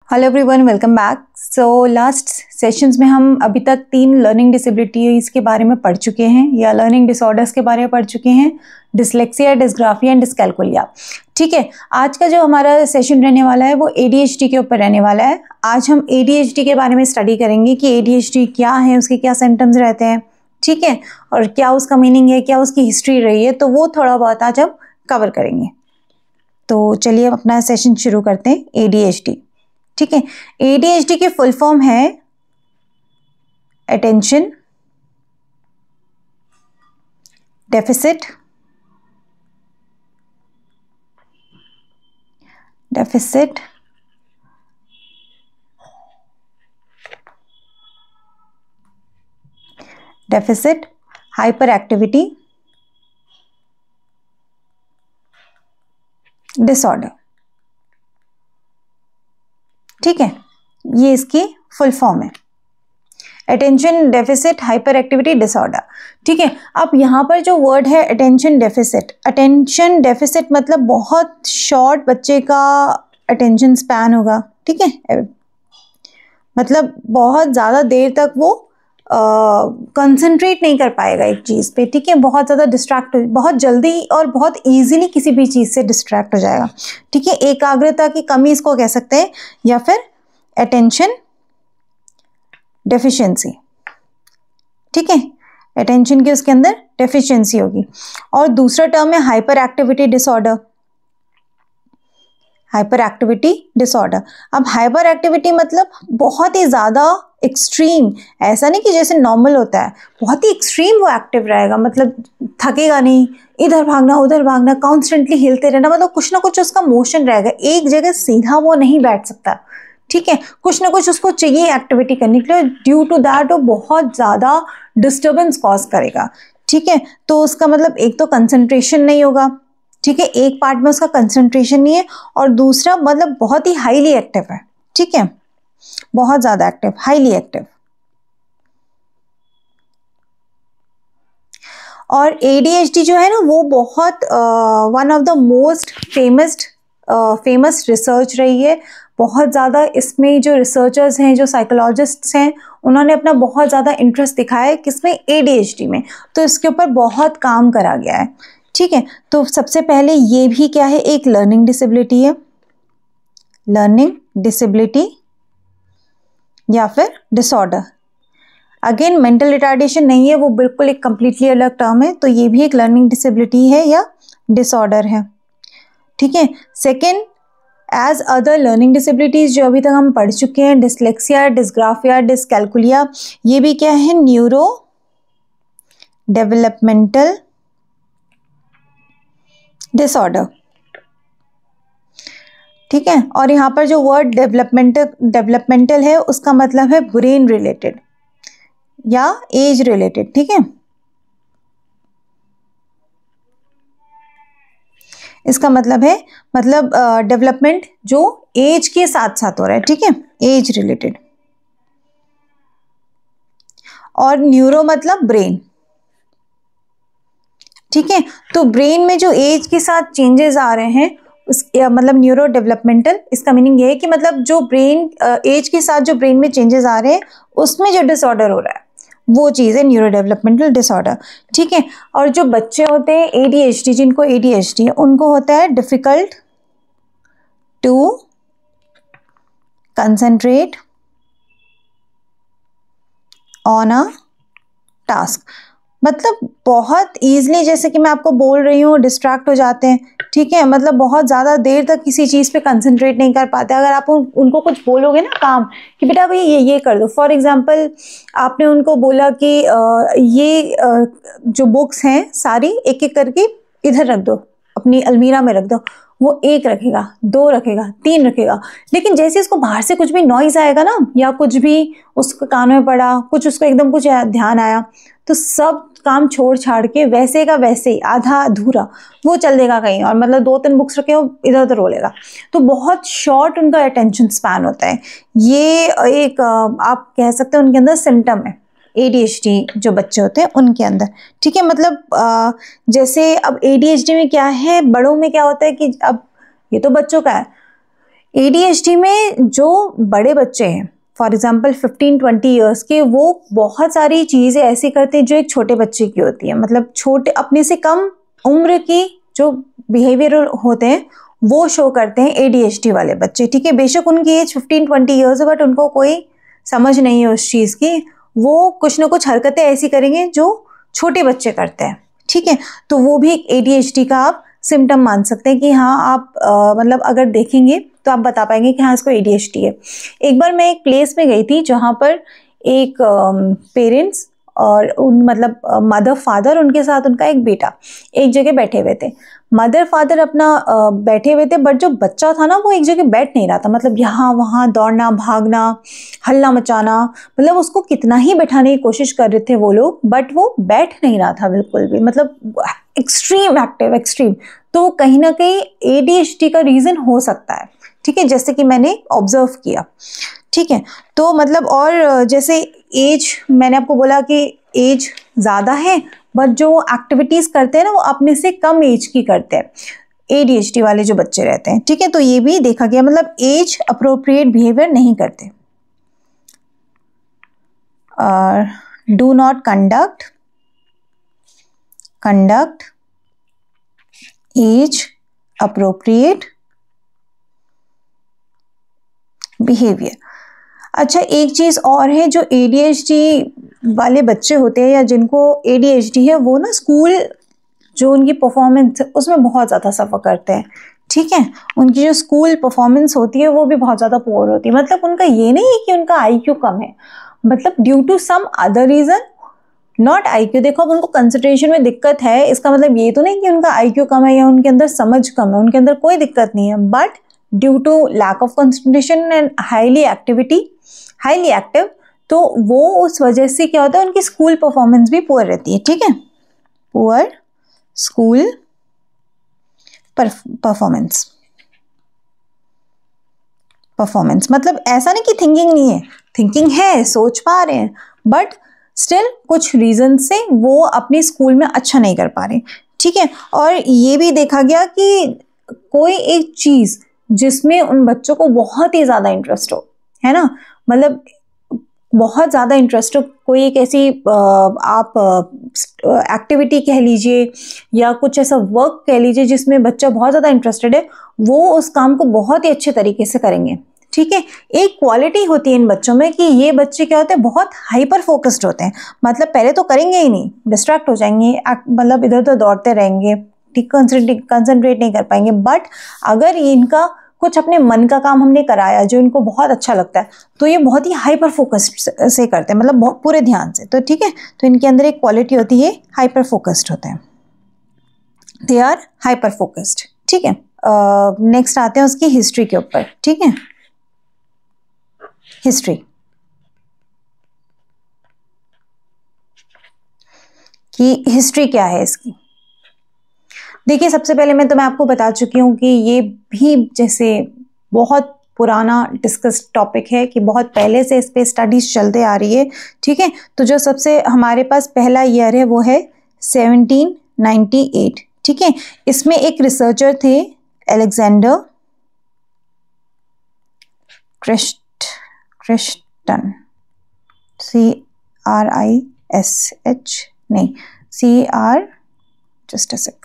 Hello everyone, welcome back. So last sessions में हम अभी तक 3 लर्निंग डिसेबिलिटीज़ के बारे में पढ़ चुके हैं या लर्निंग डिसऑर्डर्स के बारे में पढ़ चुके हैं, डिसलेक्सिया, डिसग्राफिया एंड डिसकैल्कुलिया। ठीक है, आज का जो हमारा सेशन रहने वाला है वो ADHD के ऊपर रहने वाला है। आज हम ADHD के बारे में स्टडी करेंगे कि ADHD क्या है, उसके क्या सिम्टम्स रहते हैं, ठीक है, और क्या उसका मीनिंग है, क्या उसकी हिस्ट्री रही है, तो वो थोड़ा बहुत आज हम कवर करेंगे। तो चलिए अब अपना सेशन शुरू करते हैं। ADHD, ठीक है, ADHD की फुल फॉर्म है attention deficit hyper activity disorder. ठीक है, ये इसकी फुल फॉर्म है, attention deficit hyper activity disorder. ठीक है, अब यहाँ पर जो वर्ड है अटेंशन डेफिसिट मतलब बहुत शॉर्ट बच्चे का अटेंशन स्पैन होगा। ठीक है, मतलब बहुत ज़्यादा देर तक वो कंसंट्रेट नहीं कर पाएगा एक चीज़ पे। ठीक है, बहुत ज़्यादा डिस्ट्रैक्ट, बहुत जल्दी और बहुत ईजिली किसी भी चीज़ से डिस्ट्रैक्ट हो जाएगा। ठीक है, एकाग्रता की कमी इसको कह सकते हैं, या फिर अटेंशन डेफिशिएंसी। ठीक है, अटेंशन की उसके अंदर डेफिशिएंसी होगी। और दूसरा टर्म है हाइपर एक्टिविटी डिसऑर्डर। अब हाइपर एक्टिविटी मतलब बहुत ही ज़्यादा एक्सट्रीम, ऐसा नहीं कि जैसे नॉर्मल होता है, बहुत ही एक्सट्रीम वो एक्टिव रहेगा, मतलब थकेगा नहीं, इधर भागना उधर भागना, कॉन्स्टेंटली हिलते रहना, मतलब कुछ ना कुछ उसका मोशन रहेगा, एक जगह सीधा वो नहीं बैठ सकता। ठीक है, कुछ ना कुछ उसको चाहिए एक्टिविटी करने के लिए, ड्यू टू दैट वो बहुत ज़्यादा डिस्टर्बेंस कॉज करेगा। ठीक है, तो उसका मतलब एक तो कंसंट्रेशन नहीं होगा, ठीक है, एक पार्ट में उसका कंसंट्रेशन नहीं है, और दूसरा मतलब बहुत ही हाईली एक्टिव है। ठीक है, बहुत ज़्यादा एक्टिव, हाईली एक्टिव। और ADHD जो है ना वो बहुत one of the most famous research रही है। बहुत ज़्यादा इसमें जो रिसर्चर्स हैं, जो साइकोलॉजिस्ट्स हैं, उन्होंने अपना बहुत ज़्यादा इंटरेस्ट दिखाया है किसमें, ADHD में। तो इसके ऊपर बहुत काम करा गया है। ठीक है, तो सबसे पहले ये भी क्या है, एक लर्निंग डिसेबिलिटी है, लर्निंग डिसेबिलिटी या फिर डिसऑर्डर। अगेन मेंटल रिटार्डेशन नहीं है, वो बिल्कुल एक कंप्लीटली अलग टर्म है। तो ये भी एक लर्निंग डिसेबिलिटी है या डिसऑर्डर है। ठीक है, second, as other learning disabilities जो अभी तक हम पढ़ चुके हैं, डिसलेक्सिया, डिसग्राफिया, डिसकैल्कुलिया, ये भी क्या है, न्यूरो डेवलपमेंटल डिसऑर्डर। ठीक है, और यहाँ पर जो वर्ड डेवलपमेंटल है उसका मतलब है ब्रेन रिलेटेड या एज रिलेटेड। ठीक है, इसका मतलब है डेवलपमेंट जो एज के साथ साथ हो रहा है। ठीक है, एज रिलेटेड। और न्यूरो मतलब ब्रेन। ठीक है, तो ब्रेन में जो एज के साथ चेंजेस आ रहे हैं उस मतलब न्यूरो डेवलपमेंटल, इसका मीनिंग ये है कि मतलब जो ब्रेन एज के साथ जो ब्रेन में चेंजेस आ रहे हैं उसमें जो डिसऑर्डर हो रहा है वो चीज़ है न्यूरो डेवलपमेंटल डिसऑर्डर। ठीक है, और जो बच्चे होते हैं ADHD, जिनको ADHD है, उनको होता है difficult to concentrate on a task, मतलब बहुत ईजिली, जैसे कि मैं आपको बोल रही हूँ, डिस्ट्रैक्ट हो जाते हैं। ठीक है, मतलब बहुत ज़्यादा देर तक किसी चीज़ पे कंसंट्रेट नहीं कर पाते। अगर आप उनको कुछ बोलोगे ना काम कि बेटा भाई ये कर दो, फॉर एग्जांपल आपने उनको बोला कि जो बुक्स हैं सारी एक एक करके इधर रख दो, अपनी अलमीरा में रख दो, वो 1 रखेगा, 2 रखेगा, 3 रखेगा, लेकिन जैसे इसको बाहर से कुछ भी नॉइज आएगा ना, या कुछ भी उसके कान में पड़ा, कुछ उसको एकदम कुछ ध्यान आया, तो सब काम छोड़ छाड़ के वैसे का वैसे ही आधा अधूरा वो चल देगा कहीं और, मतलब 2-3 बुक्स रखे हो इधर उधर रोलेगा। तो बहुत शॉर्ट उनका अटेंशन स्पैन होता है। ये एक आप कह सकते हैं उनके अंदर सिम्टम है ADHD जो बच्चे होते हैं उनके अंदर। ठीक है, मतलब जैसे अब ADHD में क्या है, बड़ों में क्या होता है कि अब ये तो बच्चों का है, ADHD में जो बड़े बच्चे हैं, फॉर एग्जाम्पल 15-20 ईयर्स के, वो बहुत सारी चीज़ें ऐसी करते हैं जो एक छोटे बच्चे की होती है, मतलब छोटे अपने से कम उम्र की जो बिहेवियर होते हैं वो शो करते हैं ADHD वाले बच्चे, ठीक है। बेशक उनकी एज 15-20 ईयर्स है, बट उनको कोई समझ नहीं है उस चीज़ की, वो कुछ ना कुछ हरकतें ऐसी करेंगे जो छोटे बच्चे करते हैं, ठीक है। तो वो भी एक ADHD का आप सिम्टम मान सकते हैं कि हाँ आप मतलब अगर देखेंगे तो आप बता पाएंगे कि हाँ इसको ADHD है। एक बार मैं एक प्लेस में गई थी जहाँ पर एक पेरेंट्स और उन मतलब मदर फादर, उनके साथ उनका एक बेटा एक जगह बैठे हुए थे। मदर फादर अपना बैठे हुए थे, बट जो बच्चा था ना वो एक जगह बैठ नहीं रहा था, मतलब यहाँ वहाँ दौड़ना भागना हल्ला मचाना, मतलब उसको कितना ही बैठाने की कोशिश कर रहे थे वो लोग, बट वो बैठ नहीं रहा था बिल्कुल भी, मतलब एक्सट्रीम एक्टिव, एक्सट्रीम। तो कहीं ना कहीं ADHD का रीज़न हो सकता है, ठीक है, जैसे कि मैंने ऑब्जर्व किया, ठीक है। तो मतलब और जैसे एज, मैंने आपको बोला कि एज ज़्यादा है, बट जो एक्टिविटीज़ करते हैं ना वो अपने से कम एज की करते हैं ADHD वाले जो बच्चे रहते हैं, ठीक है। तो ये भी देखा गया, मतलब एज अप्रोप्रिएट बिहेवियर नहीं करते। Do not conduct age appropriate behaviour. अच्छा, एक चीज़ और है, जो ADHD वाले बच्चे होते हैं या जिनको ADHD है, वो ना स्कूल जो उनकी परफॉर्मेंस उसमें बहुत ज़्यादा सफ़र करते हैं, ठीक है। उनकी जो स्कूल परफॉर्मेंस होती है वो भी बहुत ज़्यादा पुअर होती है। मतलब उनका ये नहीं है कि उनका IQ कम है, मतलब due to some other reason, not IQ। देखो अब उनको कंसंट्रेशन में दिक्कत है, इसका मतलब ये तो नहीं कि उनका IQ कम है या उनके अंदर समझ कम है, उनके अंदर कोई दिक्कत नहीं है, but due to lack of concentration and highly active, तो वो उस वजह से क्या होता है, उनकी स्कूल परफॉर्मेंस भी पुअर रहती है, ठीक है। पुअर स्कूल परफॉर्मेंस मतलब ऐसा नहीं कि थिंकिंग नहीं है, थिंकिंग है, सोच पा रहे हैं, बट स्टिल कुछ रीजन से वो अपनी स्कूल में अच्छा नहीं कर पा रहे, ठीक है। और ये भी देखा गया कि कोई एक चीज़ जिसमें उन बच्चों को बहुत ही ज़्यादा इंटरेस्ट हो, है ना, मतलब बहुत ज़्यादा इंटरेस्ट हो, कोई एक ऐसी आप एक्टिविटी कह लीजिए या कुछ ऐसा वर्क कह लीजिए जिसमें बच्चा बहुत ज़्यादा इंटरेस्टेड है, वो उस काम को बहुत ही अच्छे तरीके से करेंगे, ठीक है। एक क्वालिटी होती है इन बच्चों में कि ये बच्चे क्या होते हैं, बहुत हाइपर फोकस्ड होते हैं, मतलब पहले तो करेंगे ही नहीं, डिस्ट्रैक्ट हो जाएंगे, मतलब इधर उधर दौड़ते रहेंगे, ठीक, कंसंट्रेट नहीं कर पाएंगे। बट अगर इनका कुछ अपने मन का काम हमने कराया जो इनको बहुत अच्छा लगता है, तो ये बहुत ही हाइपर फोकस्ड से करते हैं, मतलब बहुत पूरे ध्यान से, तो ठीक है। तो इनके अंदर एक क्वालिटी होती है, हाइपर फोकस्ड होते हैं, दे आर हाइपर फोकस्ड, ठीक है। नेक्स्ट आते हैं उसकी हिस्ट्री के ऊपर, ठीक है। हिस्ट्री कि हिस्ट्री क्या है इसकी। देखिए, सबसे पहले मैं आपको बता चुकी हूँ कि ये भी जैसे बहुत पुराना डिस्कस टॉपिक है, कि बहुत पहले से इस पे स्टडीज चलते आ रही है, ठीक है। तो जो सबसे हमारे पास पहला ईयर है वो है 1798, ठीक है। इसमें एक रिसर्चर थे, Alexander Crichton, just a sec,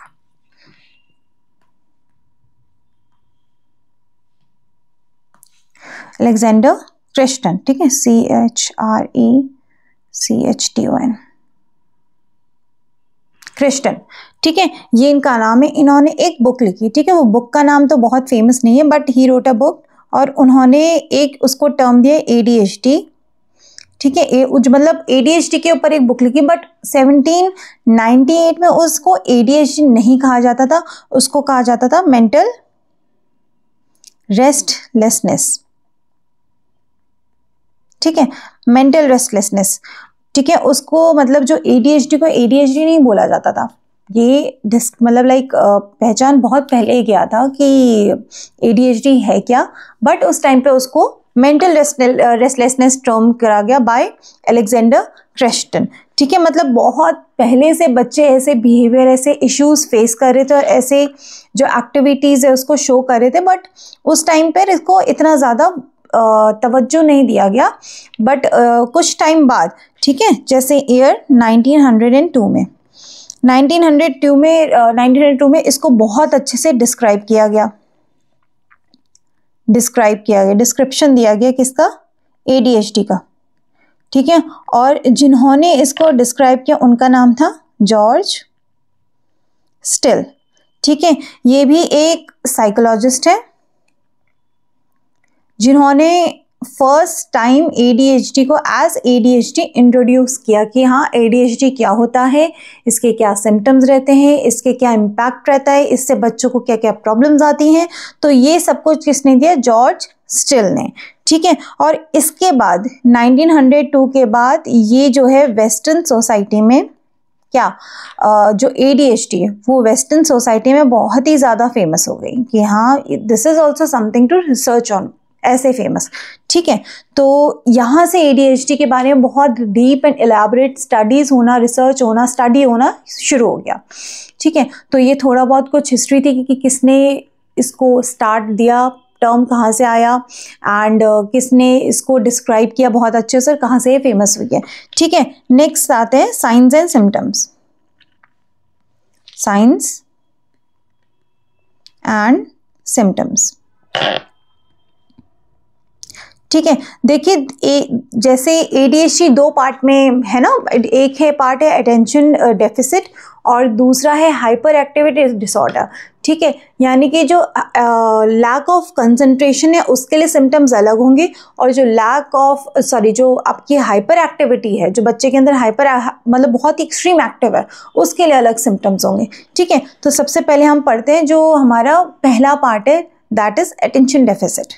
Alexander Crichton, ठीक है, CHRECHTON, क्रिस्टन, ठीक है, ये इनका नाम है। इन्होंने एक बुक लिखी, ठीक है, वो बुक का नाम तो बहुत फेमस नहीं है, but he wrote a book, और उन्होंने एक उसको टर्म दिया ADHD, ठीक है, मतलब ADHD के ऊपर एक बुक लिखी, बट 1798 में उसको ADHD नहीं कहा जाता था, उसको कहा जाता था मेंटल रेस्टलेसनेस, ठीक है, मेंटल रेस्टलेसनेस, ठीक है। उसको मतलब जो ADHD को ADHD नहीं बोला जाता था, ये मतलब लाइक पहचान बहुत पहले ही गया था कि ADHD है क्या, बट उस टाइम पे उसको मेंटल रेस्टलेसनेस टर्म करा गया बाय अलेक्जेंडर क्रिस्टन, ठीक है, मतलब बहुत पहले से बच्चे ऐसे बिहेवियर, ऐसे इश्यूज फेस कर रहे थे और ऐसे जो एक्टिविटीज़ है उसको शो कर रहे थे, बट उस टाइम पर इसको इतना ज़्यादा तवज्जो नहीं दिया गया। बट कुछ टाइम बाद, ठीक है, जैसे ईयर 1902 में 1902 में इसको बहुत अच्छे से डिस्क्राइब किया गया, डिस्क्रिप्शन दिया गया किसका, ADHD का, ठीक है। और जिन्होंने इसको डिस्क्राइब किया उनका नाम था जॉर्ज स्टिल, ठीक है। ये भी एक साइकोलॉजिस्ट है जिन्होंने फर्स्ट टाइम ADHD को एज ADHD इंट्रोड्यूस किया कि हाँ ADHD क्या होता है, इसके क्या सिम्टम्स रहते हैं, इसके क्या इम्पैक्ट रहता है, इससे बच्चों को क्या क्या प्रॉब्लम्स आती हैं। तो ये सब कुछ किसने दिया, जॉर्ज स्टिल ने, ठीक है। और इसके बाद 1902 के बाद ये जो है वेस्टर्न सोसाइटी में क्या जो ADHD है वो वेस्टर्न सोसाइटी में बहुत ही ज़्यादा फेमस हो गई कि हाँ this is also something to research on, ऐसे फेमस, ठीक है। तो यहाँ से ADHD के बारे में बहुत डीप एंड एलैबोरेट स्टडीज़ होना, रिसर्च होना, स्टडी होना शुरू हो गया, ठीक है। तो ये थोड़ा बहुत कुछ हिस्ट्री थी कि किसने इसको स्टार्ट दिया, टर्म कहाँ से आया एंड किसने इसको डिस्क्राइब किया बहुत अच्छे से, कहाँ से ये फेमस हुई है, ठीक है। नेक्स्ट आते हैं science and symptoms, science and symptoms, ठीक है। देखिए जैसे ADHD दो पार्ट में है ना, एक है पार्ट है अटेंशन डेफिसिट और दूसरा है हाइपर एक्टिविटी डिसऑर्डर, ठीक है। यानी कि जो लैक ऑफ कंसंट्रेशन है उसके लिए सिम्टम्स अलग होंगे और जो जो आपकी हाइपर एक्टिविटी है, जो बच्चे के अंदर हाइपर मतलब बहुत ही एक्सट्रीम एक्टिव है, उसके लिए अलग सिम्टम्स होंगे, ठीक है। तो सबसे पहले हम पढ़ते हैं जो हमारा पहला पार्ट है, दैट इज अटेंशन डेफिसिट,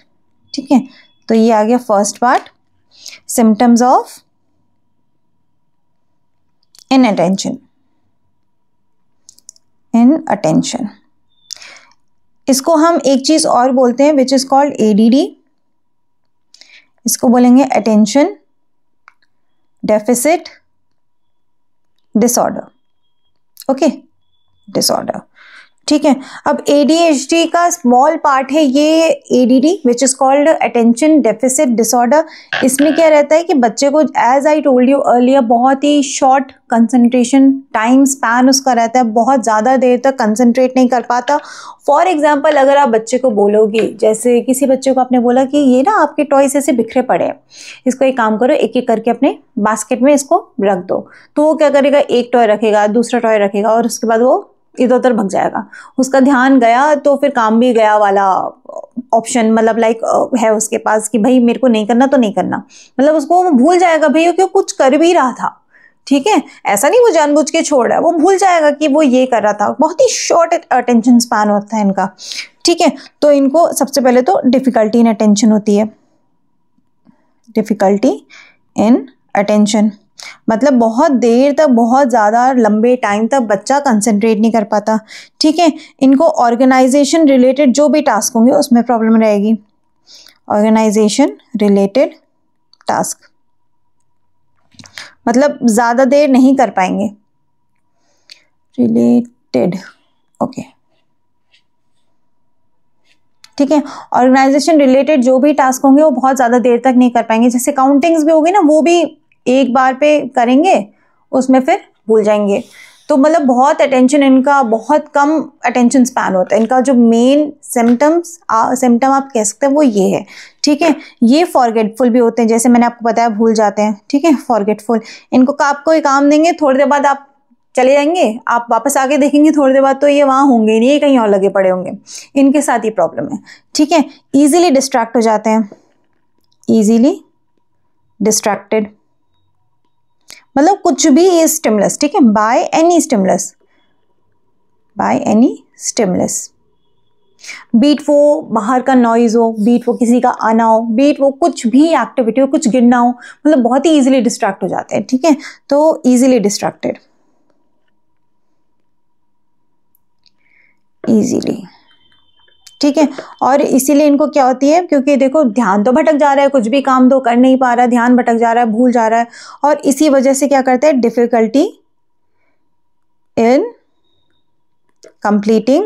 ठीक है। तो ये आ गया फर्स्ट पार्ट, सिम्टम्स ऑफ इनअटेंशन, इसको हम एक चीज और बोलते हैं विच इज कॉल्ड ADD, इसको बोलेंगे attention deficit disorder, okay, disorder, ठीक है। अब ADHD का स्मॉल पार्ट है ये ADD which is called attention deficit disorder. इसमें क्या रहता है कि बच्चे को as I told you earlier बहुत ही शॉर्ट कंसंट्रेशन टाइम स्पैन उसका रहता है, बहुत ज़्यादा देर तक कंसंट्रेट नहीं कर पाता। फॉर एग्जाम्पल अगर आप बच्चे को बोलोगे, जैसे किसी बच्चे को आपने बोला कि ये ना आपके टॉयस ऐसे बिखरे पड़े हैं, इसको एक काम करो एक एक करके अपने बास्केट में इसको रख दो, तो वो क्या करेगा, एक टॉय रखेगा, दूसरा टॉय रखेगा और उसके बाद वो इधर उधर भग जाएगा, उसका ध्यान गया तो फिर काम भी गया वाला ऑप्शन मतलब लाइक है उसके पास कि भाई मेरे को नहीं करना तो नहीं करना, मतलब उसको वो भूल जाएगा भाई कि कुछ कर भी रहा था, ठीक है। ऐसा नहीं वो जानबूझ के छोड़ रहा है, वो भूल जाएगा कि वो ये कर रहा था। बहुत ही शॉर्ट अटेंशन स्पैन होता है इनका, ठीक है। तो इनको सबसे पहले तो डिफिकल्टी इन अटेंशन होती है, डिफिकल्टी इन अटेंशन मतलब बहुत देर तक, बहुत ज़्यादा लंबे टाइम तक बच्चा कंसंट्रेट नहीं कर पाता, ठीक है। इनको ऑर्गेनाइजेशन रिलेटेड जो भी टास्क होंगे उसमें प्रॉब्लम रहेगी, ऑर्गेनाइजेशन रिलेटेड टास्क मतलब ज़्यादा देर नहीं कर पाएंगे, रिलेटेड, ओके, ठीक है। ऑर्गेनाइजेशन रिलेटेड जो भी टास्क होंगे वो बहुत ज़्यादा देर तक नहीं कर पाएंगे, जैसे काउंटिंग्स भी होगी ना, वो भी एक बार पे करेंगे उसमें फिर भूल जाएंगे। तो मतलब बहुत अटेंशन इनका, बहुत कम अटेंशन स्पैन होता है इनका। जो मेन सिम्टम आप कह सकते हैं वो ये है, ठीक है। ये फॉरगेटफुल भी होते हैं, जैसे मैंने आपको बताया भूल जाते हैं, ठीक है, फॉरगेटफुल। इनको आपको एक काम देंगे, थोड़ी देर बाद आप चले जाएंगे, आप वापस आके देखेंगे थोड़ी देर बाद तो ये वहाँ होंगे नहीं, ये कहीं और लगे पड़े होंगे। इनके साथ ये प्रॉब्लम है, ठीक है। ईजिली डिस्ट्रैक्ट हो जाते हैं, ईजिली डिस्ट्रैक्टेड मतलब कुछ भी स्टिमुलस, ठीक है, by any stimulus, by any stimulus, बीट वो बाहर का नॉइज हो, बीट वो किसी का आना हो, बीट वो कुछ भी एक्टिविटी हो, कुछ गिरना हो, मतलब बहुत ही इजीली डिस्ट्रैक्ट हो जाते हैं, ठीक है। तो इजीली डिस्ट्रैक्टेड, इजीली ठीक है। और इसीलिए इनको क्या होती है, क्योंकि देखो ध्यान तो भटक जा रहा है, कुछ भी काम तो कर नहीं पा रहा है, ध्यान भटक जा रहा है, भूल जा रहा है, और इसी वजह से क्या करते हैं, डिफिकल्टी इन कंप्लीटिंग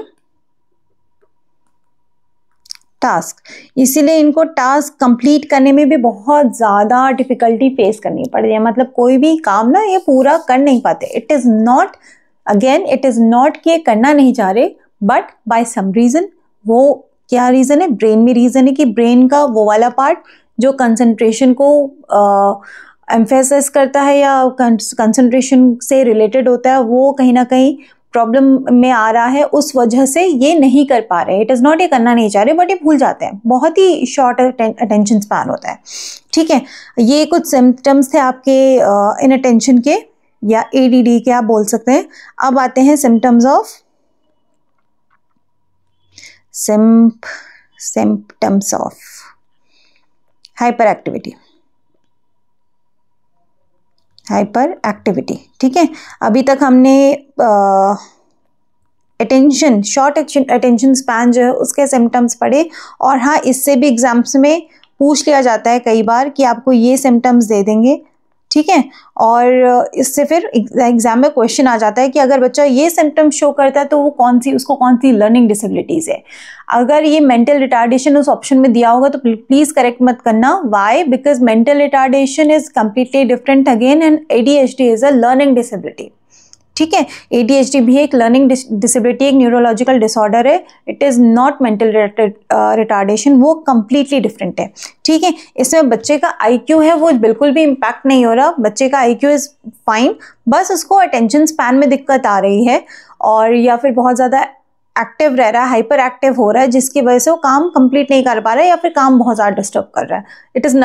टास्क। इसीलिए इनको टास्क कंप्लीट करने में भी बहुत ज़्यादा डिफिकल्टी फेस करनी पड़ती है। मतलब कोई भी काम ना ये पूरा कर नहीं पाते। It is not, again it is not कि करना नहीं चाह रहे, बट बाय सम रीज़न, वो क्या रीज़न है, ब्रेन में रीज़न है कि ब्रेन का वो वाला पार्ट जो कंसंट्रेशन को एम्फेसिस करता है या कंसंट्रेशन से रिलेटेड होता है, वो कहीं ना कहीं प्रॉब्लम में आ रहा है, उस वजह से ये नहीं कर पा रहे। इट इज़ नॉट ये करना नहीं चाह रहे, बट ये भूल जाते हैं। बहुत ही शॉर्ट अटेंशन स्पैन होता है, ठीक है। ये कुछ सिम्टम्स थे आपके इनअटेंशन के या ADD के, आप बोल सकते हैं। अब आते हैं symptoms of symptoms of hyper activity. Hyper activity, ठीक है। अभी तक हमने अटेंशन, शॉर्ट अटेंशन स्पैन जो है उसके सिम्टम्स पढ़े। और हाँ, इससे भी एग्जाम्स में पूछ लिया जाता है कई बार कि आपको ये सिम्टम्स दे देंगे, ठीक है। और इससे फिर एग्जाम में क्वेश्चन आ जाता है कि अगर बच्चा ये सिम्टम्स शो करता है तो वो उसको कौन सी लर्निंग डिसेबिलिटीज़ है। अगर ये मेंटल रिटार्डेशन उस ऑप्शन में दिया होगा तो प्लीज़ करेक्ट मत करना। Why? Because mental retardation is completely different again and ADHD is a learning disability, ठीक है। ADHD भी एक लर्निंग डिसेबिलिटी, एक न्यूरोलॉजिकल डिसऑर्डर है। It is not mental retardation, वो कम्प्लीटली डिफरेंट है, ठीक है। इसमें बच्चे का IQ है वो बिल्कुल भी इम्पैक्ट नहीं हो रहा, बच्चे का IQ इज़ फाइन, बस उसको अटेंशन स्पैन में दिक्कत आ रही है, और या फिर बहुत ज़्यादा एक्टिव रह रहा है, हाइपर एक्टिव हो रहा है, जिसकी वजह से वो काम कंप्लीट नहीं कर पा रहा है या फिर काम बहुत ज़्यादा डिस्टर्ब कर रहा है। It has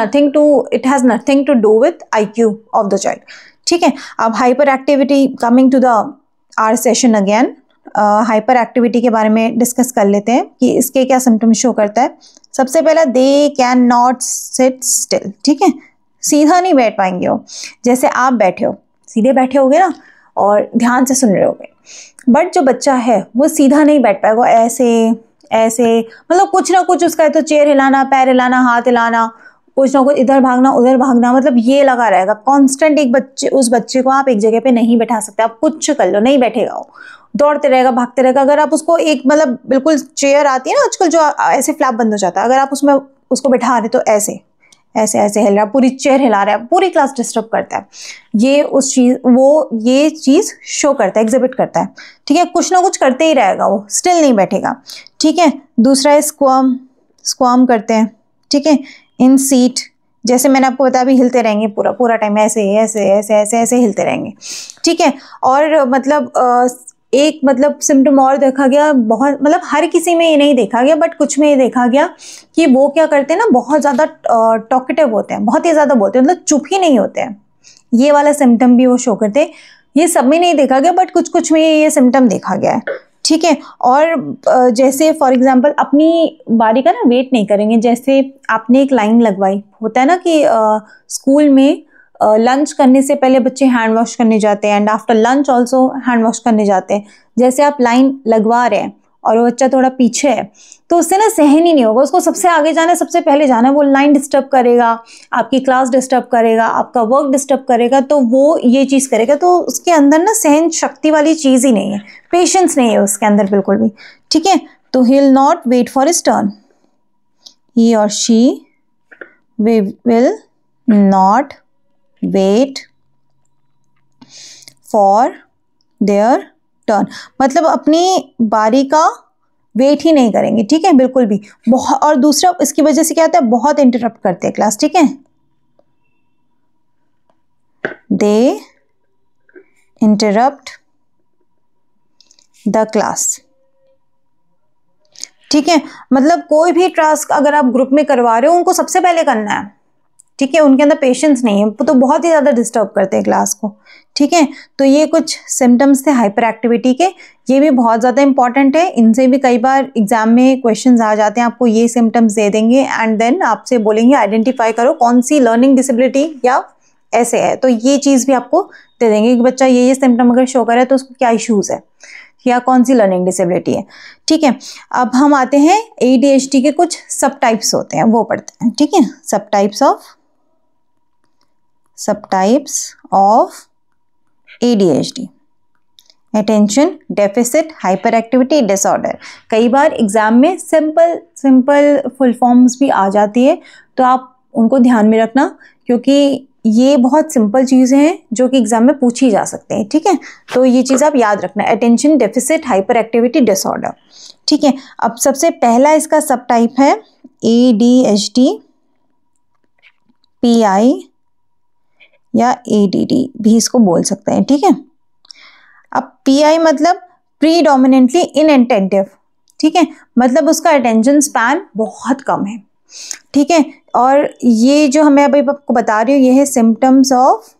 nothing to do with IQ of the child, ठीक है। अब hyperactivity, coming to the our session again, hyperactivity के बारे में डिस्कस कर लेते हैं कि इसके क्या सिम्टम्स शो करता है। सबसे पहला, they can not sit still, ठीक है। सीधा नहीं बैठ पाएंगे वो। जैसे आप बैठे हो, सीधे बैठे होगे ना और ध्यान से सुन रहे होगे, बट जो बच्चा है वो सीधा नहीं बैठ पाएगा, ऐसे ऐसे, मतलब कुछ ना कुछ उसका है तो चेयर हिलाना, पैर हिलाना, हाथ हिलाना, कुछ ना कुछ इधर भागना उधर भागना, मतलब ये लगा रहेगा कांस्टेंट। उस बच्चे को आप एक जगह पे नहीं बैठा सकते, आप कुछ कर लो नहीं बैठेगा, वो दौड़ते रहेगा, भागते रहेगा। अगर आप उसको एक, मतलब बिल्कुल चेयर आती है ना आजकल जो ऐसे फ्लैप बंद हो जाता है, अगर आप उसमें उसको बैठा रहे तो ऐसे ऐसे ऐसे हिल रहा है, पूरी चेयर हिला रहा है, पूरी क्लास डिस्टर्ब करता है। ये चीज़ शो करता है, एग्जिबिट करता है, ठीक है। कुछ ना कुछ करते ही रहेगा, वो स्टिल नहीं बैठेगा, ठीक है। दूसरा है स्क्वाम करते हैं, ठीक है। इन सीट, जैसे मैंने आपको बताया, अभी हिलते रहेंगे पूरा टाइम, ऐसे ऐसे ऐसे ऐसे ऐसे हिलते रहेंगे, ठीक है। और मतलब एक मतलब सिम्टम और देखा गया, बहुत मतलब हर किसी में ये नहीं देखा गया, बट कुछ में ये देखा गया कि वो क्या करते हैं ना, बहुत ज़्यादा टॉकेटिव होते हैं, बहुत ही ज़्यादा बोलते हैं, मतलब चुप ही नहीं होते हैं। ये वाला सिम्टम भी वो शो करते हैं। ये सब में नहीं देखा गया, बट कुछ कुछ में ये सिम्टम देखा गया है, ठीक है। और जैसे फॉर एग्जांपल अपनी बारी का ना वेट नहीं करेंगे। जैसे आपने एक लाइन लगवाई, होता है ना कि स्कूल में लंच करने से पहले बच्चे हैंड वॉश करने जाते हैं, and after lunch also hand wash करने जाते हैं। जैसे आप लाइन लगवा रहे हैं और वो बच्चा थोड़ा पीछे है, तो उससे ना सहन ही नहीं होगा, उसको सबसे आगे जाना है, सबसे पहले जाना है, वो लाइन डिस्टर्ब करेगा, आपकी क्लास डिस्टर्ब करेगा, आपका वर्क डिस्टर्ब करेगा, तो वो ये चीज़ करेगा। तो उसके अंदर ना सहन शक्ति वाली चीज़ ही नहीं है, पेशेंस नहीं है उसके अंदर बिल्कुल भी, ठीक है। तो he will not wait for his turn, he और she will not wait for their turn, मतलब अपनी बारी का वेट ही नहीं करेंगे, ठीक है, बिल्कुल भी। बहुत, और दूसरा इसकी वजह से क्या होता है, बहुत इंटरप्ट करते हैं क्लास, ठीक है। दे इंटरप्ट द क्लास, ठीक है। मतलब कोई भी टास्क अगर आप ग्रुप में करवा रहे हो, उनको सबसे पहले करना है, ठीक है। उनके अंदर पेशेंस नहीं है, तो बहुत ही ज़्यादा डिस्टर्ब करते हैं क्लास को, ठीक है। तो ये कुछ सिम्टम्स थे हाइपर एक्टिविटी के, ये भी बहुत ज़्यादा इंपॉर्टेंट है। इनसे भी कई बार एग्जाम में क्वेश्चंस आ जाते हैं, आपको ये सिम्टम्स दे देंगे एंड देन आपसे बोलेंगे आइडेंटिफाई करो कौन सी लर्निंग डिसेबिलिटी या ऐसे है, तो ये चीज़ भी आपको दे देंगे कि बच्चा ये सिम्टम अगर शो करे तो उसको क्या इश्यूज़ है, या कौन सी लर्निंग डिसेबिलिटी है। ठीक है, अब हम आते हैं ADHD के कुछ सब टाइप्स होते हैं, वो पढ़ते हैं। ठीक है, सब types of ADHD, attention deficit hyper activity disorder. कई बार एग्जाम में सिंपल फुल फॉर्म्स भी आ जाती है, तो आप उनको ध्यान में रखना, क्योंकि ये बहुत सिंपल चीज़ें हैं जो कि एग्जाम में पूछी जा सकते हैं। ठीक है, तो ये चीज़ आप याद रखना, attention deficit hyper activity disorder. ठीक है, अब सबसे पहला इसका सब टाइप है ADHD PI या ADD भी इसको बोल सकते हैं। ठीक है, अब PI मतलब प्रीडोमिनेंटली इनअटेंटिव। ठीक है, मतलब उसका अटेंशन स्पैन बहुत कम है। ठीक है, और ये जो मैं अभी आपको बता रही हूँ, ये है सिम्टम्स ऑफ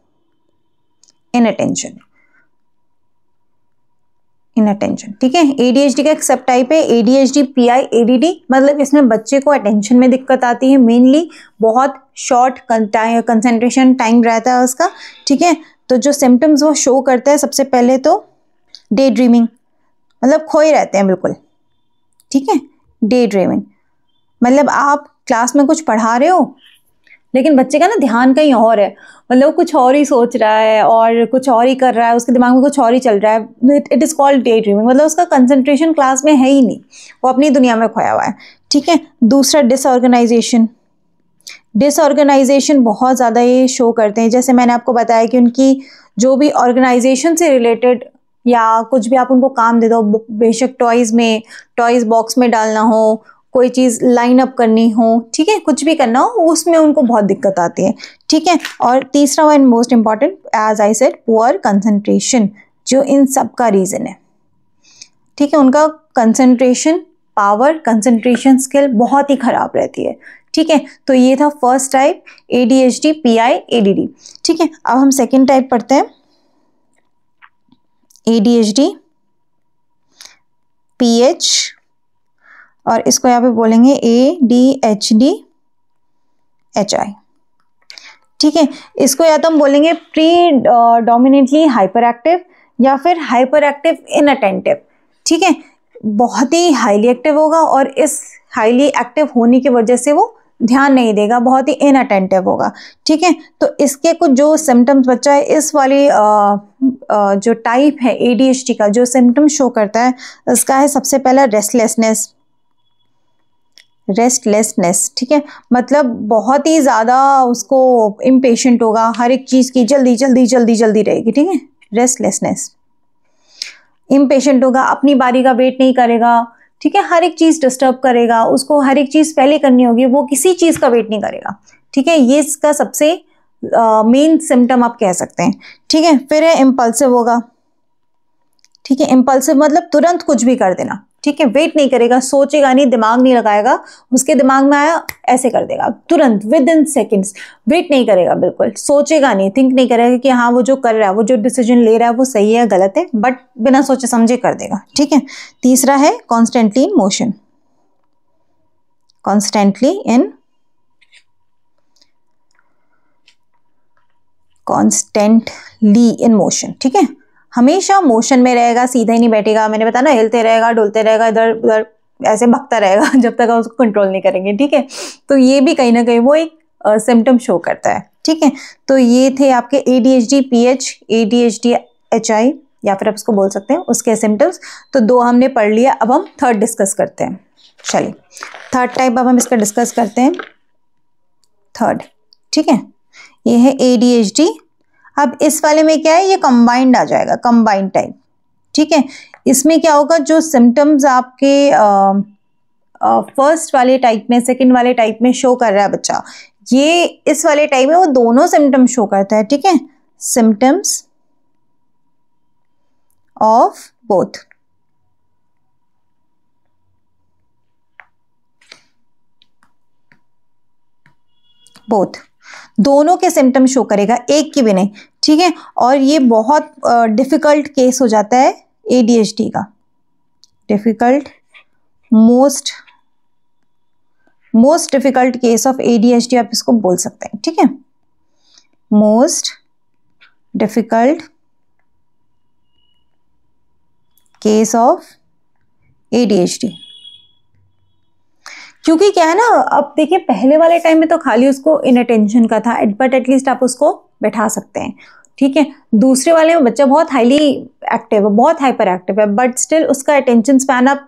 इनअटेंशन। ठीक है, ADHD का एक सब टाइप है ADHD PI ADD, मतलब इसमें बच्चे को अटेंशन में दिक्कत आती है, मेनली बहुत शॉर्ट कंसंट्रेशन टाइम रहता है उसका। ठीक है, तो जो सिम्टम्स वो शो करता है, सबसे पहले तो डे ड्रीमिंग, मतलब खोए रहते हैं बिल्कुल। ठीक है, डे ड्रीमिंग मतलब आप क्लास में कुछ पढ़ा रहे हो, लेकिन बच्चे का ना ध्यान कहीं और है, मतलब कुछ और ही सोच रहा है और कुछ और ही कर रहा है, उसके दिमाग में कुछ और ही चल रहा है। It is called day dreaming, मतलब उसका कंसंट्रेशन क्लास में है ही नहीं, वो अपनी दुनिया में खोया हुआ है। ठीक है, दूसरा डिसऑर्गेनाइजेशन बहुत ज़्यादा ये शो करते हैं। जैसे मैंने आपको बताया कि उनकी जो भी ऑर्गेनाइजेशन से रिलेटेड या कुछ भी आप उनको काम दे दो, बेशक टॉयज़ बॉक्स में डालना हो, कोई चीज़ लाइन अप करनी हो, ठीक है, कुछ भी करना हो, उसमें उनको बहुत दिक्कत आती है। ठीक है, और तीसरा one most important, as I said, poor concentration, जो इन सब का रीज़न है। ठीक है, उनका कंसंट्रेशन पावर, कंसंट्रेशन स्किल बहुत ही ख़राब रहती है। ठीक है, तो ये था first type ADHD PI ADD। ठीक है, अब हम सेकेंड टाइप पढ़ते हैं ADHD PH, और इसको यहाँ पे बोलेंगे ADHD HI। ठीक है, इसको या तो हम बोलेंगे प्रीडोमिनेंटली हाइपर एक्टिव या फिर हाइपर एक्टिव इनअटेंटिव। ठीक है, बहुत ही हाईली एक्टिव होगा और इस हाईली एक्टिव होने की वजह से वो ध्यान नहीं देगा, बहुत ही इनअटेंटिव होगा। ठीक है, तो इसके कुछ जो सिम्टम्स बच्चा है इस वाली जो टाइप है ADHD का, जो सिम्टम शो करता है, इसका है सबसे पहला रेस्टलेसनेस। ठीक है, मतलब बहुत ही ज़्यादा उसको इम्पेशेंट होगा, हर एक चीज़ की जल्दी रहेगी। ठीक है, रेस्टलेसनेस, इम्पेशेंट होगा, अपनी बारी का वेट नहीं करेगा। ठीक है, हर एक चीज़ डिस्टर्ब करेगा, उसको हर एक चीज़ पहले करनी होगी, वो किसी चीज़ का वेट नहीं करेगा। ठीक है, ये इसका सबसे मेन सिम्टम आप कह सकते हैं। ठीक है, फिर है इम्पल्सिव होगा। ठीक है, इम्पल्सिव मतलब तुरंत कुछ भी कर देना। ठीक है, वेट नहीं करेगा, सोचेगा नहीं, दिमाग नहीं लगाएगा, उसके दिमाग में आया ऐसे कर देगा तुरंत, विद इन सेकेंड्स। वेट नहीं करेगा, बिल्कुल सोचेगा नहीं, थिंक नहीं करेगा कि हाँ वो जो कर रहा है, वो जो डिसीजन ले रहा है वो सही है गलत है, बट बिना सोचे समझे कर देगा। ठीक है, तीसरा है constantly in motion, constantly in motion. ठीक है, हमेशा मोशन में रहेगा, सीधा ही नहीं बैठेगा। मैंने बताया ना, हिलते रहेगा, डुलते रहेगा, इधर उधर ऐसे भगता रहेगा जब तक आप उसको कंट्रोल नहीं करेंगे। ठीक है, तो ये भी कहीं ना कहीं वो एक सिम्टम शो करता है। ठीक है, तो ये थे आपके ADHD PH ADHD HI, या फिर आप इसको बोल सकते हैं उसके सिम्टम्स। तो दो हमने पढ़ लिया, अब हम थर्ड डिस्कस करते हैं। चलिए, थर्ड टाइप अब हम इसका डिस्कस करते हैं। थर्ड, ठीक है, ये है ADHD। अब इस वाले में क्या है, ये कंबाइंड आ जाएगा, कंबाइंड टाइप। ठीक है, इसमें क्या होगा, जो सिम्टम्स आपके फर्स्ट वाले टाइप में, सेकंड वाले टाइप में शो कर रहा है बच्चा, ये इस वाले टाइप में वो दोनों सिम्टम्स शो करता है। ठीक है, सिम्टम्स ऑफ बोथ, दोनों के सिम्टम शो करेगा, एक की भी नहीं। ठीक है, और ये बहुत डिफिकल्ट केस हो जाता है ADHD का, difficult, most difficult case of ADHD आप इसको बोल सकते हैं। ठीक है, most difficult case of ADHD। क्योंकि क्या है ना, अब देखिए पहले वाले टाइम में तो खाली उसको इनअटेंशन का था, बट एटलीस्ट आप उसको बैठा सकते हैं, ठीक है। दूसरे वाले में बच्चा बहुत हाईली एक्टिव है, बहुत हाइपर एक्टिव है, बट स्टिल उसका अटेंशन स्पैन आप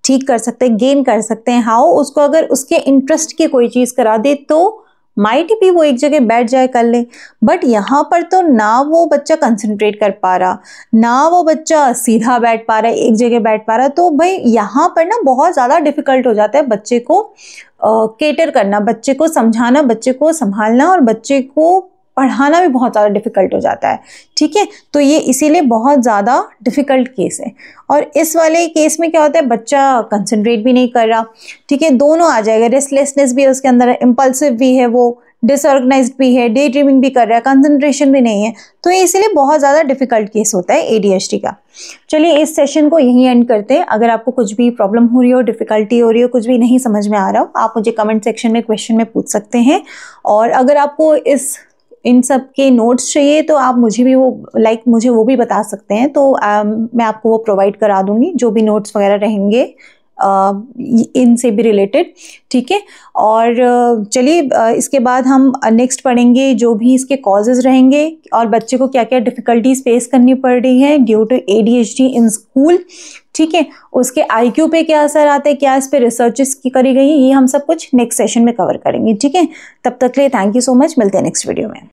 ठीक कर सकते हैं, गेन कर सकते हैं। हाउ? उसको अगर उसके इंटरेस्ट की कोई चीज़ करा दे तो माइट भी वो एक जगह बैठ जाए कर ले। बट यहाँ पर तो ना वो बच्चा कंसंट्रेट कर पा रहा, ना वो बच्चा सीधा बैठ पा रहा है, एक जगह बैठ पा रहा, तो भाई यहाँ पर ना बहुत ज़्यादा डिफिकल्ट हो जाता है बच्चे को केटर करना, बच्चे को समझाना, बच्चे को संभालना, और बच्चे को पढ़ाना भी बहुत ज़्यादा डिफिकल्ट हो जाता है, ठीक है। तो ये इसीलिए बहुत ज़्यादा डिफिकल्ट केस है। और इस वाले केस में क्या होता है, बच्चा कंसंट्रेट भी नहीं कर रहा, ठीक है, दोनों आ जाएगा, रेस्टलेसनेस भी है उसके अंदर, इम्पल्सिव भी है, वो डिसऑर्गेनाइज्ड भी है, डे ड्रीमिंग भी कर रहा है, कंसंट्रेशन भी नहीं है। तो ये इसीलिए बहुत ज़्यादा डिफिकल्ट केस होता है ADHD का। चलिए इस सेशन को यहीं एंड करते हैं। अगर आपको कुछ भी प्रॉब्लम हो रही हो, डिफिकल्टी हो रही हो, कुछ भी नहीं समझ में आ रहा हो, आप मुझे कमेंट सेक्शन में क्वेश्चन में पूछ सकते हैं। और अगर आपको इन सब के नोट्स चाहिए तो आप मुझे भी मुझे वो भी बता सकते हैं, तो मैं आपको वो प्रोवाइड करा दूंगी, जो भी नोट्स वगैरह रहेंगे इनसे भी रिलेटेड, ठीक है। और चलिए इसके बाद हम नेक्स्ट पढ़ेंगे जो भी इसके कॉजेज़ रहेंगे और बच्चे को क्या क्या डिफ़िकल्टीज फेस करनी पड़ रही है due to ADHD in school, ठीक है। उसके IQ पे क्या असर आता है, क्या इस पे रिसर्चेस की करी गई है, ये हम सब कुछ नेक्स्ट सेशन में कवर करेंगे, ठीक है। तब तक के लिए थैंक यू सो मच, मिलते हैं नेक्स्ट वीडियो में।